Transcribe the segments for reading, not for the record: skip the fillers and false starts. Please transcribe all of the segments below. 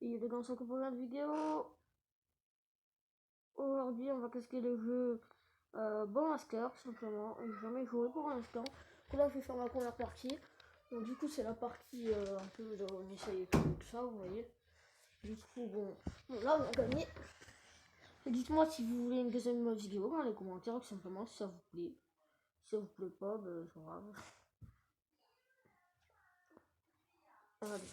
Et les gars, pour la vidéo. Aujourd'hui, on va tester le jeu Bon Master, tout simplement. J'ai jamais joué pour l'instant. Là, je vais faire ma première partie. Donc, du coup, c'est la partie un peu de on essaye tout ça, vous voyez. Du coup, bon là, on a gagné. Dites-moi si vous voulez une deuxième vidéo dans les commentaires, tout simplement, si ça vous plaît. Si ça vous plaît pas, ben, c'est grave. Allez.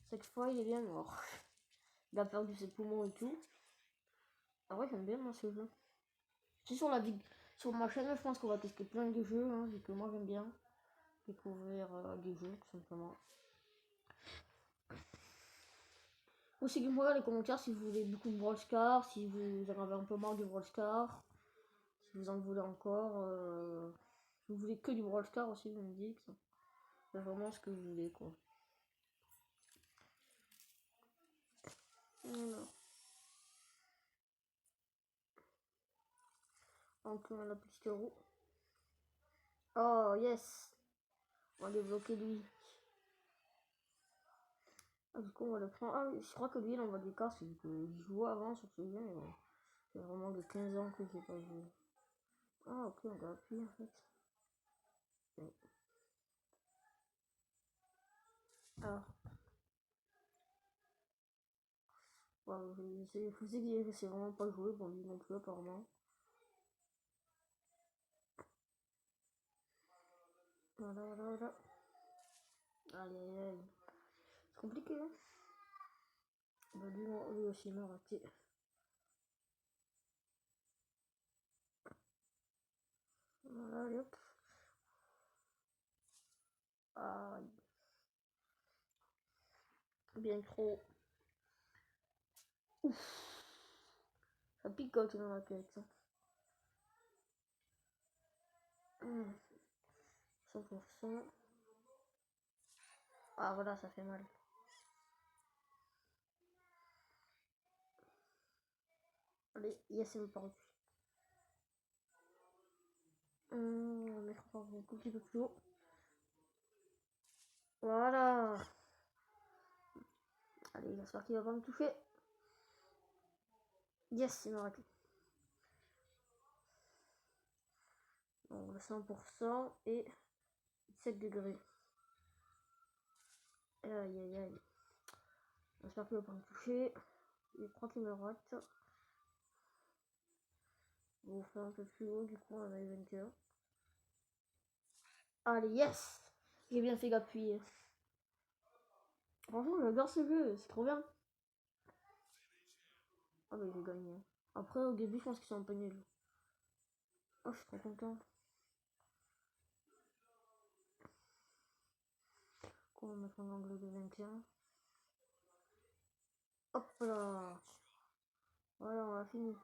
Cette fois, il est bien mort. Il a perdu ses poumons et tout. Ah ouais, j'aime bien moi ce jeu. C'est sur ma chaîne, je pense qu'on va tester plein de jeux, hein, vu que moi j'aime bien découvrir des jeux, tout simplement. Aussi, dites-moi dans les commentaires si vous voulez beaucoup de Brawl Stars, si vous en avez un peu marre du Brawl Stars, si vous en voulez encore. Si vous voulez que du Brawl Stars aussi, vous me dites. C'est vraiment ce que vous voulez, quoi. Voilà. Donc, on a la petite roue. Oh, yes! On va débloquer lui. Ah, du coup, on va le prendre. Ah, je crois que lui, il envoie des cartes, vu que je jouais avant sur ce jeu, mais bon. C'est vraiment de 15 ans que j'ai pas joué. Ah, ok, on va appuyer en fait. Oui. Ah, wow, je sais que c'est vraiment pas joué pour lui non plus, apparemment. Voilà, voilà, voilà. Aïe, aïe, aïe. C'est compliqué, hein. Bah, lui aussi, il m'a raté. Voilà, allez, hop. Aïe. Bien trop. Ouf. Ça picote dans la tête, ça. 100%. Ah, voilà, ça fait mal. Allez, yes, il me parle. On va mettre encore un petit peu plus haut. Voilà. Allez, j'espère qu'il va pas me toucher. Yes, il m'a raté. Donc, 100% et 7 degrés. Aïe, aïe, aïe. J'espère qu'il va pas me toucher. Je crois qu'il me rate. On va faire un peu plus haut, du coup, on a eu 21. Allez, yes! J'ai bien fait d'appuyer. Franchement, j'adore ce jeu, c'est trop bien. Ah, mais j'ai gagné. Après, au début, je pense qu'ils sont un peu nuls. Oh, je suis trop content. On va mettre un angle de 21. Hop là! Voilà, on a fini.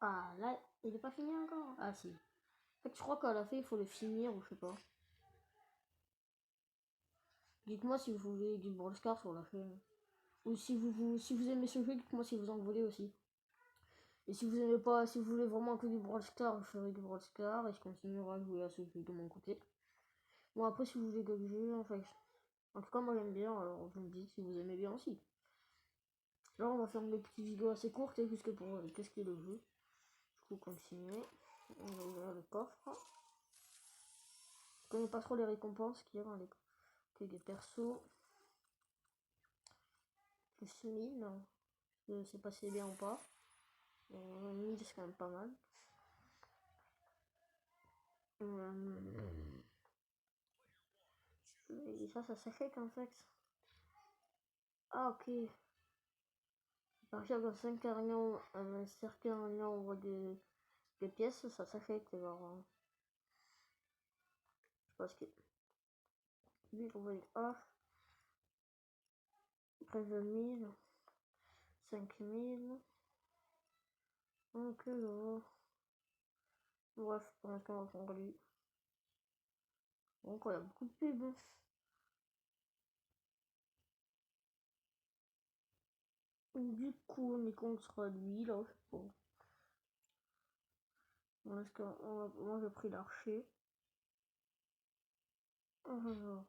Ah, là, il est pas fini encore? Ah, si. En fait, je crois qu'à la fin, il faut le finir, ou je sais pas. Dites-moi si vous voulez du Brawl Stars sur la chaîne. Ou si vous aimez ce jeu, dites-moi si vous en voulez aussi. Et si vous aimez pas, si vous voulez vraiment que du Brawl Stars, je ferai du Brawl Stars et je continuerai à jouer à ce jeu de mon côté. Bon, après, si vous voulez d'autres jeux, enfin, en tout cas, moi j'aime bien, alors vous me dites si vous aimez bien aussi. Là, on va faire une petite vidéo assez courte, juste pour tester le jeu. Du coup, continuer. On va ouvrir le coffre. Je connais pas trop les récompenses qu'il y a dans les persos. Plus 1000. Je sais pas si c'est bien ou pas. 1000, c'est quand même pas mal. Et ça s'achète en fait. Ah, ok. À partir de 5 carnets, un certain nombre de pièces, ça s'achète. Alors, je pense que. Lui, on va dire off. 13 000. 5 000. Ok, je vois. Bref, pour l'instant, on va prendre lui. Donc, il y a beaucoup de pubs. Du coup, on est contre lui, là, je sais pas. Moi, j'ai pris l'archer. Alors,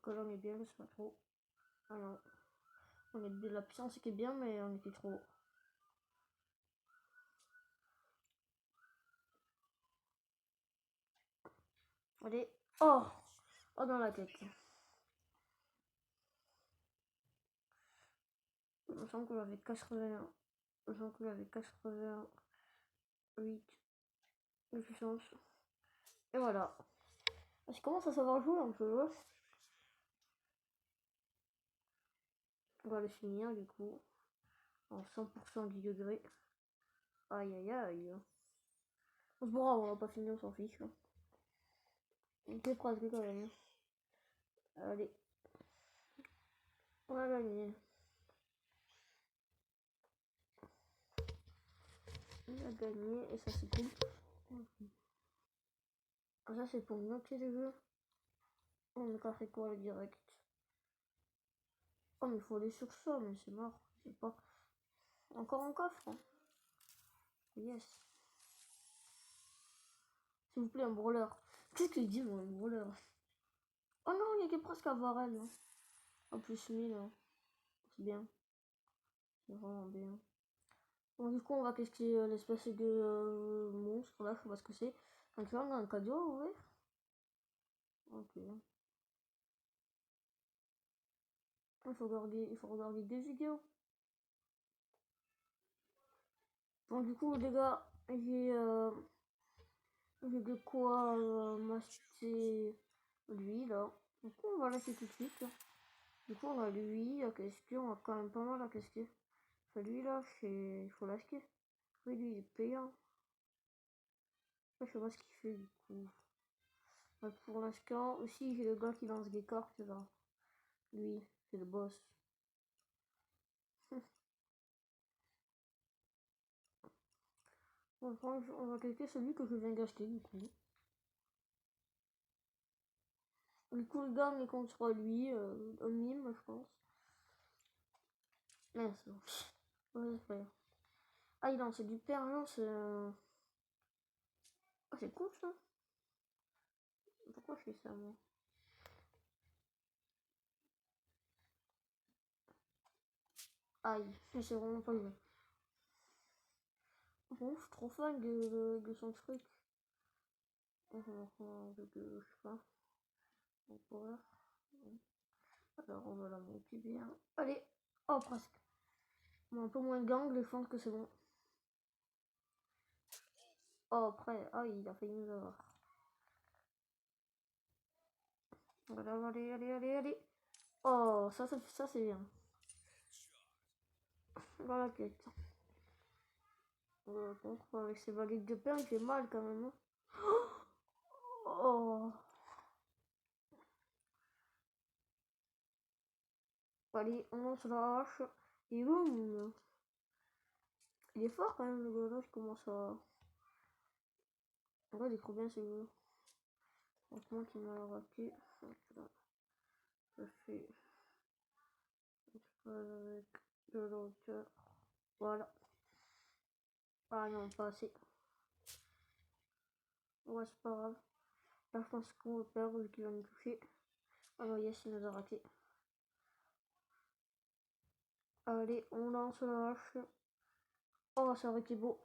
que là on est bien, mais c'est pas trop. Ah non. On est de la puissance qui est bien, mais on était trop. Allez. Oh! Oh, dans la tête. Je sens que j'avais 81. Je sens que j'avais 88 de puissance. Et voilà. Je commence à savoir jouer un peu. On va le finir du coup. En 100% du degré. Aïe aïe aïe. C'est pas grave, on va pas finir, on s'en fiche. On peut presque quand même. Allez. On a gagné. On a gagné et ça c'est cool. Ça c'est pour bloquer le jeu. On a fait quoi le direct? Oh mais il faut aller sur ça, mais c'est mort. Je sais pas. Encore un coffre. Hein. Yes. S'il vous plaît, un brawler. Qu'est-ce qu'il dit, moi, un brawler? Oh non, il y a que presque à Varel. Hein. En plus 1000. Hein. C'est bien. C'est vraiment bien. Bon, du coup, on va casquer l'espèce de monstre là, je sais pas ce que c'est. Donc là, on a un cadeau à ouvrir. Ok. Il faut regarder des vidéos. Bon, du coup, les gars, j'ai de quoi m'acheter lui là. Du coup, on va l'acheter tout de suite. Du coup, on a lui à casquer. On a quand même pas mal à casquer. Celui là, il faut l'acheter. Oui, lui, il est payant. Je sais pas ce qu'il fait du coup. Pour l'instant, aussi, j'ai le gars qui lance des cartes là. Lui, c'est le boss. On va calquer celui que je viens d'acheter du coup. Du coup, le gars, on est contre lui, un mime, je pense. Mince. Ouais, c'est ah, il lance du perlant, c'est. Ah, c'est cool ça. Pourquoi je fais ça, moi? Aïe, mais c'est vraiment pas le. Bon, je suis trop fan de son truc. Je sais pas. Alors, on va la monter bien. Allez, oh, presque. Bon, un peu moins de gang, je pense que c'est bon. Oh, après, ah, il a failli nous avoir. Voilà, allez, allez, allez, allez. Oh, ça c'est bien. Voilà, quête. Contre, avec ces baguettes de pain, il fait mal quand même. Hein. Oh. Allez, on lance la hache. Et boum. Il est fort quand même, le gars là, je commence à. En vrai, il est trop bien ce jeu. Franchement, qui m'a raté. Ça fait. Avec de l'auteur. Voilà. Ah non, pas assez. Ouais, c'est pas grave. Là, je pense qu'on va perdre vu qu'il va nous toucher. Ah non, yes, il nous a raté. Allez, on lance la hache. Oh, ça aurait été beau.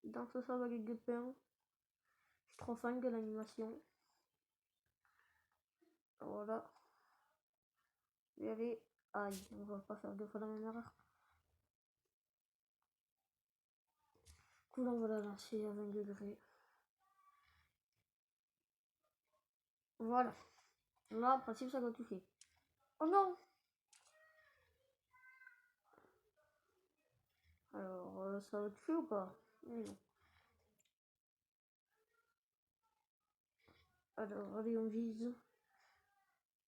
Dans ce ça, baguette de pain. Je suis trop fan de l'animation. Voilà. Et allez. Aïe, on va pas faire deux fois la même erreur. Cool, on va la lancer à 20 degrés. Voilà. Là, en principe, ça doit toucher. Oh non! Alors, ça va toucher ou pas? Non. Alors, allez, on vise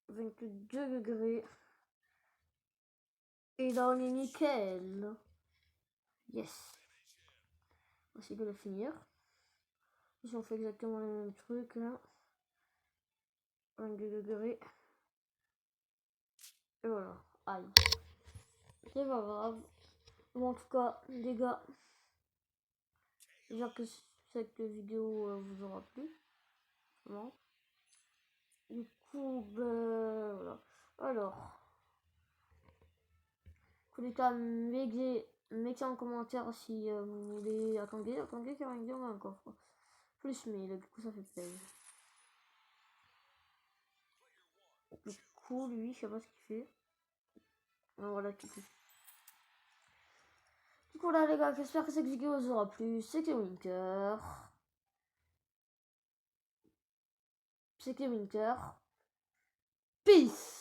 22 degrés. Et là, on est nickel. Yes. On va essayer de le finir. Ici, on fait exactement le même truc, là. 22 degrés. Et voilà. Aïe. C'est pas grave. Bon, en tout cas, les gars, j'espère que cette vidéo vous aura plu. Vraiment. coup, ben, voilà. Alors, tous les cas, mettez en commentaire si vous voulez. Attendez, car il y en a un coffre. Plus mais du coup, ça fait plaisir. Du coup, lui, je sais pas ce qu'il fait. Voilà, tout. Du coup, là, les gars, j'espère que cette vidéo vous aura plu. C'était Winter. Peace.